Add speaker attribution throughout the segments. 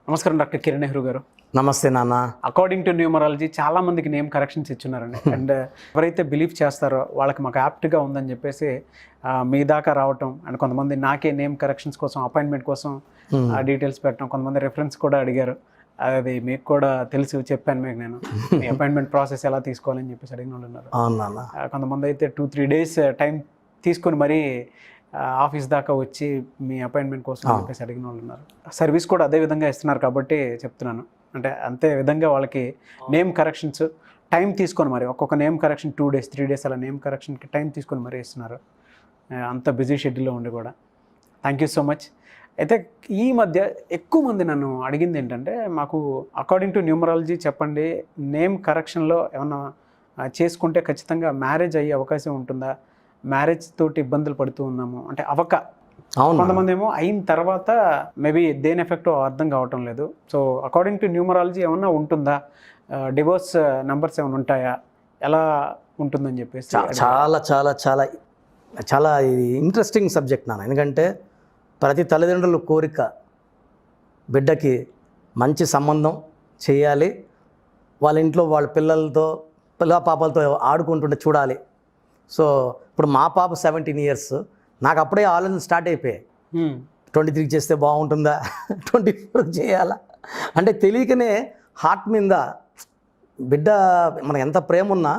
Speaker 1: నమస్కారం డాక్టర్ కిరణ్ నెహ్రూ గారు.
Speaker 2: నమస్తే నాన్న.
Speaker 1: అకార్డింగ్ టు న్యూమరాలజీ చాలా మందికి నేమ్ కరెక్షన్స్ ఇచ్చున్నారండి. అండ్ ఎవరైతే బిలీవ్ చేస్తారో వాళ్ళకి మాకు యాప్ట్గా ఉందని చెప్పేసి మీ దాకా రావటం, అండ్ కొంతమంది నాకే నేమ్ కరెక్షన్స్ కోసం అపాయింట్మెంట్ కోసం ఆ డీటెయిల్స్ పెట్టడం, కొంతమంది రెఫరెన్స్ కూడా అడిగారు. అది మీకు కూడా తెలిసి చెప్పాను మీకు నేను మీ అపాయింట్మెంట్ ప్రాసెస్ ఎలా తీసుకోవాలని చెప్పేసి అడిగిన వాళ్ళు ఉన్నారు. కొంతమంది అయితే 2-3 డేస్ టైం తీసుకొని మరీ ఆఫీస్ దాకా వచ్చి మీ అపాయింట్మెంట్ కోసం చెప్పేసి అడిగిన వాళ్ళు ఉన్నారు. సర్వీస్ కూడా అదే విధంగా ఇస్తున్నారు కాబట్టి చెప్తున్నాను. అంటే అంతే విధంగా వాళ్ళకి నేమ్ కరెక్షన్స్ టైం తీసుకొని మరి ఒక్కొక్క నేమ్ కరెక్షన్ 2 days 3 days అలా నేమ్ కరెక్షన్కి టైం తీసుకొని మరీ ఇస్తున్నారు. అంత బిజీ షెడ్యూల్లో ఉండి కూడా థ్యాంక్ యూ సో మచ్. అయితే ఈ మధ్య ఎక్కువ మంది నన్ను అడిగింది ఏంటంటే, మాకు అకార్డింగ్ టు న్యూమరాలజీ చెప్పండి, నేమ్ కరెక్షన్లో ఏమన్నా చేసుకుంటే ఖచ్చితంగా మ్యారేజ్ అయ్యే అవకాశం ఉంటుందా, మ్యారేజ్ తోటి ఇబ్బందులు పడుతూ ఉన్నాము అంటే కొంతమంది ఏమో అయిన తర్వాత మేబీ దేని ఎఫెక్ట్ అర్థం కావటం లేదు. సో అకార్డింగ్ టు న్యూమరాలజీ ఏమన్నా ఉంటుందా, డివోర్స్ నెంబర్స్ ఏమైనా ఉంటాయా, ఎలా ఉంటుందని చెప్పేసి
Speaker 2: చాలా చాలా చాలా చాలా ఇంట్రెస్టింగ్ సబ్జెక్ట్ నాన్న. ఎందుకంటే ప్రతి తల్లిదండ్రుల కోరిక బిడ్డకి మంచి సంబంధం చేయాలి, వాళ్ళ ఇంట్లో వాళ్ళ పిల్లలతో పాపలతో ఆడుకుంటుంటే చూడాలి. సో ఇప్పుడు మా పాప 17 years, నాకు అప్పుడే ఆలోచన స్టార్ట్ అయిపోయాయి. 23 చేస్తే బాగుంటుందా, 24 చేయాలా అంటే తెలియకనే హార్ట్ మీద బిడ్డ మనకు ఎంత ప్రేమ ఉన్నా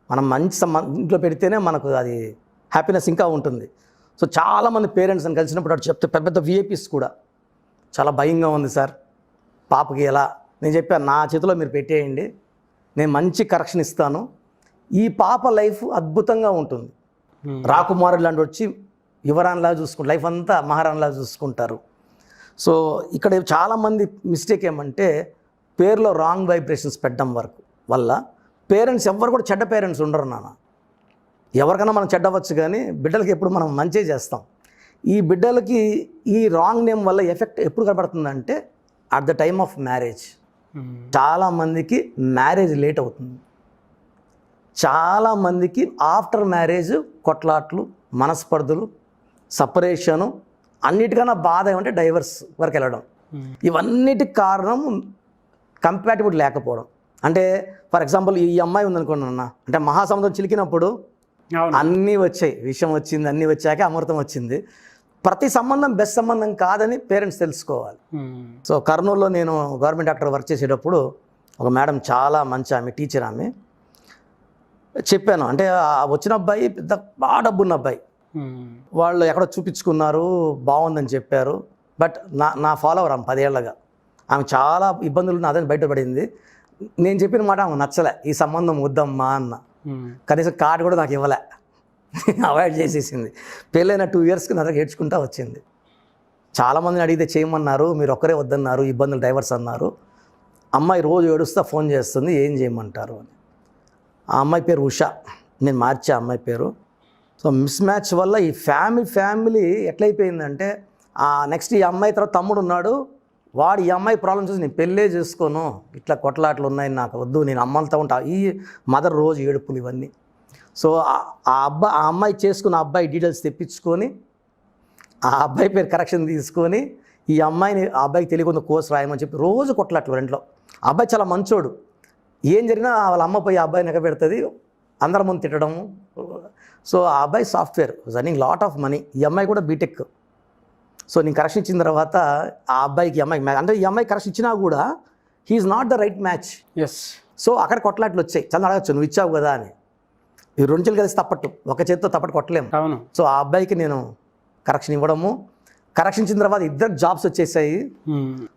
Speaker 2: మనం మంచి ఇంట్లో పెడితేనే మనకు అది హ్యాపీనెస్ ఇంకా ఉంటుంది. సో చాలామంది పేరెంట్స్ అని కలిసినప్పుడు అటు చెప్తే పెద్ద పెద్ద విఐపీస్ కూడా చాలా భయంగా ఉంది సార్ పాపకి ఎలా. నేను చెప్పాను, నా చేతిలో మీరు పెట్టేయండి, నేను మంచి కరెక్షన్ ఇస్తాను, ఈ పాప లైఫ్ అద్భుతంగా ఉంటుంది. రాకుమారుడు లాంటి వచ్చి యువరాన్లా చూసుకుంటారు, లైఫ్ అంతా మహారాణిలా చూసుకుంటారు. సో ఇక్కడ చాలామంది మిస్టేక్ ఏమంటే పేరులో రాంగ్ వైబ్రేషన్స్ పెట్టడం వల్ల పేరెంట్స్ ఎవ్వరు కూడా చెడ్డ పేరెంట్స్ ఉండరు నాన్న. ఎవరికైనా మనం చెడ్డవచ్చు, కానీ బిడ్డలకి ఎప్పుడు మనం మంచి చేస్తాం. ఈ బిడ్డలకి ఈ రాంగ్ నేమ్ వల్ల ఎఫెక్ట్ ఎప్పుడు కనబడుతుందంటే at the time of marriage. చాలామందికి మ్యారేజ్ లేట్ అవుతుంది, చాలామందికి ఆఫ్టర్ మ్యారేజ్ కొట్లాట్లు, మనస్పర్ధలు, సపరేషను, అన్నిటికన్నా బాధ ఏమంటే డైవర్స్ వరకు వెళ్ళడం. ఇవన్నిటికి కారణం కంపాటిబిలిటీ లేకపోవడం. అంటే ఫర్ ఎగ్జాంపుల్ ఈ అమ్మాయి ఉందనుకోండి అన్న, అంటే మహాసముద్రం చిలికినప్పుడు అన్నీ వచ్చాయి, విషయం వచ్చింది, అన్నీ వచ్చాక అమృతం వచ్చింది. ప్రతి సంబంధం బెస్ట్ సంబంధం కాదని పేరెంట్స్ తెలుసుకోవాలి. సో కర్నూలులో నేను గవర్నమెంట్ డాక్టర్ వర్క్ చేసేటప్పుడు ఒక మేడం, చాలా మంచి ఆమె, టీచర్ ఆమె, చెప్పాను. అంటే వచ్చిన అబ్బాయి పెద్ద బాగా డబ్బున్న అబ్బాయి, వాళ్ళు ఎక్కడో చూపించుకున్నారు, బాగుందని చెప్పారు. బట్ నా ఫాలోవర్ ఆమె 10 ఏళ్ళగా, ఆమె చాలా ఇబ్బందులు అదని బయటపడింది. నేను చెప్పిన మాట ఆమె నచ్చలే, ఈ సంబంధం వద్దమ్మా అన్న. కనీసం కార్డు కూడా నాకు ఇవ్వలే, అవాయిడ్ చేసేసింది. పెళ్ళైన 2 yearsకి నా దగ్గర ఏడ్చుకుంటా వచ్చింది. చాలామందిని అడిగితే చేయమన్నారు, మీరు ఒక్కరే వద్దన్నారు, ఇబ్బందులు డైవర్స్ అన్నారు. అమ్మాయి రోజు ఏడుస్తా ఫోన్ చేస్తుంది, ఏం చేయమంటారు అని. ఆ అమ్మాయి పేరు ఉషా, నేను మార్చా అమ్మాయి పేరు. సో మిస్ మ్యాచ్ వల్ల ఈ ఫ్యామిలీ ఎట్లయిపోయిందంటే, నెక్స్ట్ ఈ అమ్మాయి తర్వాత తమ్ముడు ఉన్నాడు, వాడు ఈ అమ్మాయి ప్రాబ్లం చూసి నేను పెళ్ళే చేసుకోను, ఇట్లా కొట్లాట్లు ఉన్నాయి, నాకు వద్దు, నేను అమ్మలతో ఉంటా. ఈ మదర్ రోజు ఏడుపులు ఇవన్నీ. సో ఆ అమ్మాయి చేసుకున్న అబ్బాయి డీటెయిల్స్ తెప్పించుకొని ఆ అబ్బాయి పేరు కరెక్షన్ తీసుకొని ఈ అమ్మాయిని ఆ అబ్బాయికి తెలియకుండా కోర్స్ రాయమని చెప్పి రోజు కొట్లాట్లు ఇంట్లో. ఆ అబ్బాయి చాలా మంచోడు, ఏం జరిగినా వాళ్ళ అమ్మ పోయి ఆ అబ్బాయిని ఎగబెడుతుంది, అందరి ముందు తిట్టడము. సో ఆ అబ్బాయి software running lot of money, ఈ అమ్మాయి కూడా బీటెక్. సో నేను కరెక్షన్ ఇచ్చిన తర్వాత ఆ అబ్బాయికి అమ్మాయి అంటే ఈ అమ్మాయి కరెక్షన్ ఇచ్చినా కూడా he's not the right match. So అక్కడ కొట్లాట్లు వచ్చాయి. చాలా అడగచ్చు, నువ్వు ఇచ్చావు కదా అని. ఈ 2 చేతులు కలిసి తప్పట్టు, ఒక చేతితో తప్పట్టు కొట్టలేము. సో ఆ అబ్బాయికి నేను కరెక్షన్ ఇవ్వడము, కరెక్షన్ ఇచ్చిన తర్వాత ఇద్దరు జాబ్స్ వచ్చేసాయి.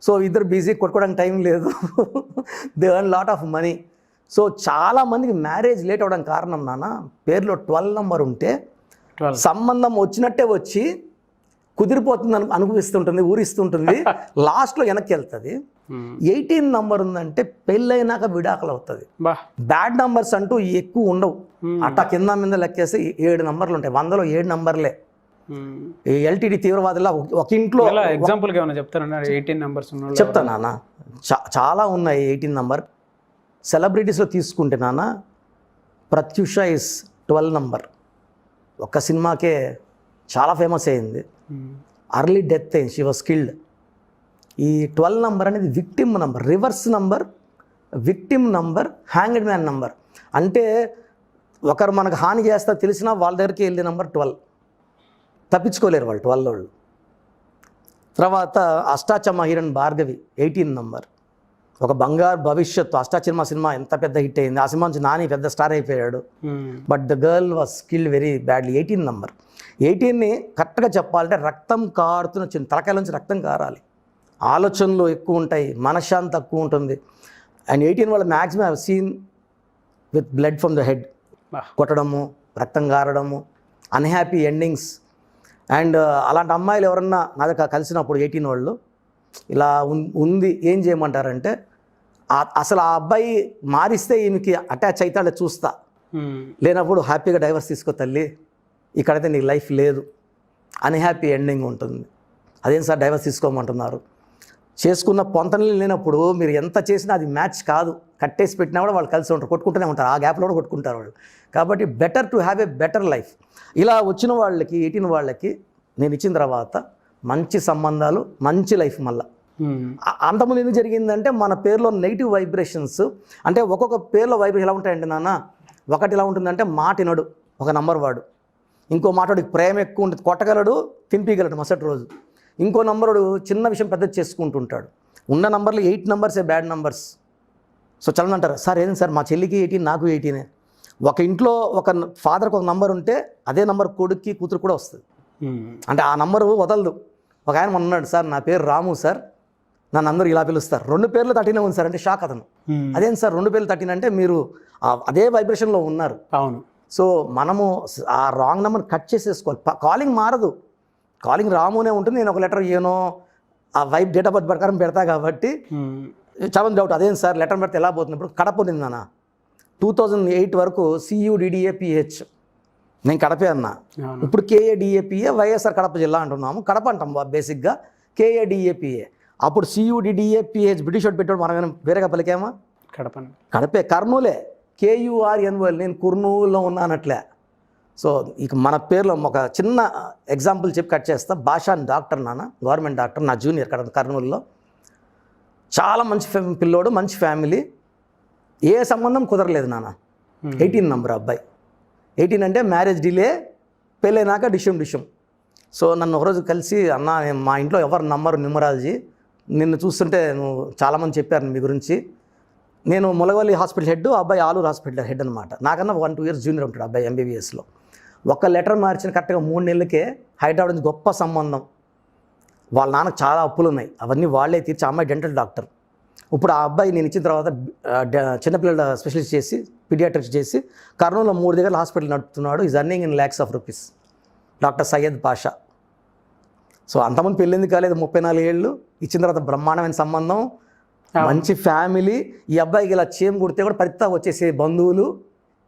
Speaker 2: సో ఇద్దరు బిజీ, కొట్టుకోవడానికి టైం లేదు, they earn lot of money. So చాలామందికి మ్యారేజ్ లేట్ అవ్వడానికి కారణం నాన్న, పేరులో 12 నెంబర్ ఉంటే సంబంధం వచ్చినట్టే వచ్చి కుదిరిపోతుంది అనుభవిస్తుంటుంది, ఊరిస్తుంటుంది, లాస్ట్లో వెనక్కి వెళ్తుంది. 18 నెంబర్ ఉందంటే పెళ్ళైనాక విడాకులు అవుతుంది. బ్యాడ్ నెంబర్స్ అంటూ ఎక్కువ ఉండవు, అట్టా కింద మీద లెక్కేస్తే 7 నెంబర్లు ఉంటాయి, 100లో 7 నెంబర్లే. ఎల్టీడీ తీవ్రవాదులా ఒక ఇంట్లో
Speaker 1: ఎగ్జాంపుల్ చెప్తాను, 18 నెంబర్స్
Speaker 2: చెప్తాను నాన్న, చాలా ఉన్నాయి 18 నెంబర్. సెలబ్రిటీస్లో తీసుకుంటే నాన్న, ప్రత్యూష ఇస్ 12 నెంబర్, ఒక్క సినిమాకే చాలా ఫేమస్ అయింది. అర్లీ డెత్ అయింది, షీ వాజ్ కిల్డ్. ఈ 12 నంబర్ అనేది victim number, reverse number, victim number, hanged man number. అంటే ఒకరు మనకు హాని చేస్తా తెలిసినా వాళ్ళ దగ్గరికి వెళ్ళే నంబర్ 12. తప్పించుకోలేరు వాళ్ళు 12 వాళ్ళు. తర్వాత అష్టాచమ్మ హీరోయిన్ భార్గవి 18 నంబర్. ఒక బంగారు భవిష్యత్తు. అష్టాచమ్మ సినిమా ఎంత పెద్ద హిట్ అయింది. ఆ సినిమా నుంచి నాని పెద్ద స్టార్ అయిపోయాడు. But the girl was skilled very badly. 18 number. 18ని కరెక్ట్గా చెప్పాలంటే రక్తం కారుతున్న చిన్న తలకాయల నుంచి రక్తం కారాలి, ఆలోచనలు ఎక్కువ ఉంటాయి, మనశ్శాంతి తక్కువ ఉంటుంది. అండ్ 18 వాళ్ళ maximum have seen with blood from the head, కొట్టడము, రక్తం కారడము, అన్హ్యాపీ ఎండింగ్స్. అండ్ అలాంటి అమ్మాయిలు ఎవరన్నా నా దగ్గర కలిసినప్పుడు 18 వాళ్ళు ఇలా ఉంది ఏం చేయమంటారంటే, అసలు ఆ అబ్బాయి మారిస్తే ఈమెకి అటాచ్ అవుతాడే చూస్తా, లేనప్పుడు హ్యాపీగా డైవర్స్ తీసుకో తల్లి, ఇక్కడైతే నీకు లైఫ్ లేదు, అన్హ్యాపీ ఎండింగ్ ఉంటుంది. అదేం సార్ డైవర్స్ తీసుకోమంటున్నారు? చేసుకున్న పొంతనలు లేనప్పుడు మీరు ఎంత చేసినా అది మ్యాచ్ కాదు. కట్టేసి పెట్టినా కూడా వాళ్ళు కలిసి ఉంటారు, కొట్టుకుంటూనే ఉంటారు, ఆ గ్యాప్లో కూడా కొట్టుకుంటారు వాళ్ళు. కాబట్టి better to have a better life. ఇలా వచ్చిన వాళ్ళకి 18 వాళ్ళకి నేను ఇచ్చిన తర్వాత మంచి సంబంధాలు, మంచి లైఫ్. మళ్ళీ అంతకుముందు ఎందుకు జరిగిందంటే మన పేరులో నెగిటివ్ వైబ్రేషన్స్, అంటే ఒక్కొక్క పేరులో వైబ్రేషన్ ఎలా ఉంటాయంటే నాన్న, ఒకటి ఎలా ఉంటుందంటే మాటినడు ఒక నంబర్ వాడు, ఇంకో మాటోడికి ప్రేమ ఎక్కువ ఉంటుంది, కొట్టగలడు, తినిపించగలడు మరుసటి రోజు. ఇంకో నంబరుడు చిన్న విషయం పెద్దది చేసుకుంటుంటాడు. ఉన్న నంబర్లు 8 నంబర్సే బ్యాడ్ నంబర్స్. సో చాలా అంటారు, సార్ ఏంటి సార్ మా చెల్లికి 18 నాకు 18. ఒక ఇంట్లో ఒక ఫాదర్కి ఒక నంబర్ ఉంటే అదే నంబర్ కొడుక్కి కూతురు కూడా వస్తుంది. అంటే ఆ నంబరు వదలదు. ఒక ఆయన ఉన్నాడు, సార్ నా పేరు రాము సార్, నన్ను అందరూ ఇలా పిలుస్తారు, 2 పేర్లు 13 ఉంది సార్ అంటే షాక్ అతను. అదేం సార్ 2 పేర్లు 13 అంటే మీరు అదే వైబ్రేషన్లో ఉన్నారు.
Speaker 1: అవును.
Speaker 2: సో మనము ఆ రాంగ్ నెంబర్ కట్ చేసేసుకోవాలి. కాలింగ్ మారదు, కాలింగ్ రామునే ఉంటుంది. నేను ఒక లెటర్ ఏనో ఆ వైబ్ డేట్ ఆఫ్ బర్త్ ప్రకారం పెడతా కాబట్టి చాలా డౌట్, అదేం సార్ లెటర్ పెడితే ఎలా పోతుంది? ఇప్పుడు కడప ఉంది నాన్న, 2008 వరకు CUDDAPH, నేను కడపే అన్నా. ఇప్పుడు KADAPA వైఎస్ఆర్ కడప జిల్లా అంటున్నాము, కడప అంటాం బేసిక్గా, KADAPA. అప్పుడు CUDDAPH బ్రిటిష్ వాడు పెట్టాడు, మనం వేరేగా పలికామా? కడపే, కర్నూలే, KURNOL. నేను కుర్నూలులో ఉన్నానట్లే. సో ఇక మన పేరులో ఒక చిన్న ఎగ్జాంపుల్ చెప్పి కట్ చేస్తా. భాషా డాక్టర్ నాన్న, గవర్నమెంట్ డాక్టర్, నా జూనియర్ కర్నూలులో. చాలా మంచి పిల్లోడు, మంచి ఫ్యామిలీ, ఏ సంబంధం కుదరలేదు నాన్న. 18 నంబర్ అబ్బాయి. 18 అంటే మ్యారేజ్ డిలే, పెళ్ళైనాక డిషం. సో నన్ను ఒకరోజు కలిసి, అన్న మా ఇంట్లో ఎవరు నంబరు న్యూమరాలజీ, నిన్ను చూస్తుంటే నువ్వు చాలామంది చెప్పారు మీ గురించి. నేను ములగవల్లి హాస్పిటల్ హెడ్, అబ్బాయి ఆలూరు హాస్పిటల్ హెడ్ అనమాట. నాకన్నా 1-2 ఇయర్స్ జూనియర్ ఉంటాడు అబ్బాయి MBBSలో. ఒక్క లెటర్ మార్చిన కరెక్ట్గా 3 నెలలకే హైదరాబాద్ నుంచి గొప్ప సంబంధం. వాళ్ళ నాన్నకు చాలా అప్పులు ఉన్నాయి, అవన్నీ వాళ్ళే తీర్చి. అమ్మాయి డెంటల్ డాక్టర్. ఇప్పుడు ఆ అబ్బాయి నేను ఇచ్చిన తర్వాత చిన్నపిల్లల స్పెషలిస్ట్ చేసి, పీడియాట్రిక్స్ చేసి కర్నూలులో 3 దగ్గర హాస్పిటల్ నడుపుతున్నాడు. Is earning in lakhs of rupees. Doctor Syed Pasha. So అంతమంది పెళ్ళింది కాలేదు, 34 ఏళ్ళు. ఇచ్చిన తర్వాత బ్రహ్మాండమైన సంబంధం, మంచి ఫ్యామిలీ. ఈ అబ్బాయికి ఇలా చేయం కుడితే కూడా పరితా వచ్చేసే బంధువులు,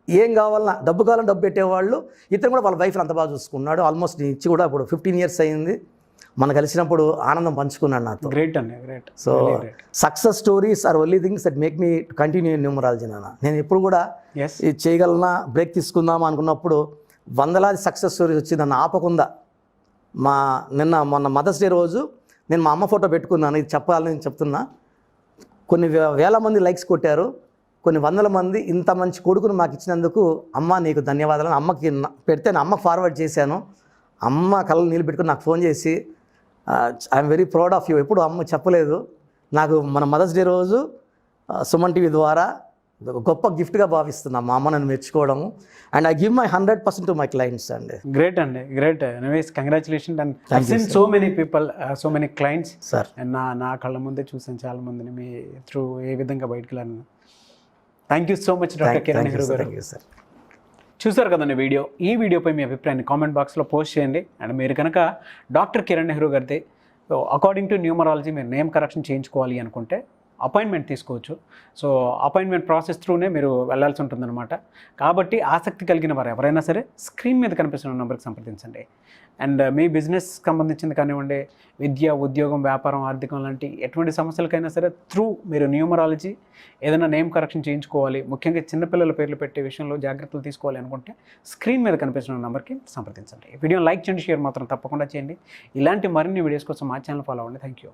Speaker 2: ఏం కావాలన్నా డబ్బు కావాలని డబ్బు పెట్టేవాళ్ళు. ఇతను కూడా వాళ్ళ వైఫ్ని అంత బాగా చూసుకున్నాడు. ఆల్మోస్ట్ ఇచ్చి కూడా ఇప్పుడు 15 years అయింది. మనం కలిసినప్పుడు ఆనందం పంచుకున్నాడు నాతో.
Speaker 1: గ్రేట్ అండి, great.
Speaker 2: So success stories are only things that make me continue numerology నాన్న. నేను ఎప్పుడు కూడా ఇది చేయగలనా, బ్రేక్ తీసుకుందామా అనుకున్నప్పుడు వందలాది సక్సెస్ స్టోరీస్ వచ్చి నన్ను ఆపకుండా. మొన్న మదర్స్ డే రోజు నేను మా అమ్మ ఫోటో పెట్టుకున్నాను. ఇది చెప్పాలని చెప్తున్నా. కొన్ని వేల మంది లైక్స్ కొట్టారు, కొన్ని వందల మంది ఇంత మంచి కొడుకును మాకు ఇచ్చినందుకు అమ్మ నీకు ధన్యవాదాలు. అమ్మకి పెడితే నా అమ్మకి ఫార్వర్డ్ చేశాను. అమ్మ కళ్ళు నీళ్ళు పెట్టుకుని నాకు ఫోన్ చేసి I'm very proud of you. ఎప్పుడు అమ్మ చెప్పలేదు నాకు. మన మదర్స్ డే రోజు సుమన్ టీవీ ద్వారా గొప్ప గిఫ్ట్గా భావిస్తున్నాను మా అమ్మ నన్ను మెచ్చుకోవడము. And I give my 100% to my clients అండి.
Speaker 1: గ్రేట్ అండి, great. Anyways congratulation. And I seen so many people, so many clients
Speaker 2: sir.
Speaker 1: And నా కళ్ళ ముందే చూసాను చాలా మందిని మీ త్రూ ఏ విధంగా బయటకు వెళ్ళాను. Thank you so much doctor Kiran Nehru గారు.
Speaker 2: సార్
Speaker 1: చూసారు కదండి వీడియో. ఈ వీడియోపై మీ అభిప్రాయాన్ని కామెంట్ బాక్స్లో పోస్ట్ చేయండి. అండ్ మీరు కనుక డాక్టర్ కిరణ్ నెహ్రూ గారిది అకార్డింగ్ టు న్యూమరాలజీ మీరు నేమ్ కరెక్షన్ చేయించుకోవాలి అనుకుంటే అపాయింట్మెంట్ తీసుకోవచ్చు. సో అపాయింట్మెంట్ ప్రాసెస్ త్రూనే మీరు వెళ్ళాల్సి ఉంటుందన్నమాట. కాబట్టి ఆసక్తి కలిగిన వారు ఎవరైనా సరే స్క్రీన్ మీద కనిపిస్తున్న నెంబర్కి సంప్రదించండి. అండ్ మీ బిజినెస్ సంబంధించింది కానివ్వండి, విద్య, ఉద్యోగం, వ్యాపారం, ఆర్థికం లాంటి ఎటువంటి సమస్యలకైనా సరే త్రూ మీరు న్యూమరాలజీ ఏదైనా నేమ్ కరెక్షన్ చేయించుకోవాలి, ముఖ్యంగా చిన్నపిల్లల పేర్లు పెట్టే విషయంలో జాగ్రత్తలు తీసుకోవాలి అనుకుంటే స్క్రీన్ మీద కనిపిస్తున్న నెంబర్కి సంప్రదించండి. వీడియోని లైక్ చేయండి, షేర్ మాత్రం తప్పకుండా చేయండి. ఇలాంటి మరిన్ని వీడియోస్ కోసం మా ఛానల్ ఫాలో అవ్వండి. Thank you.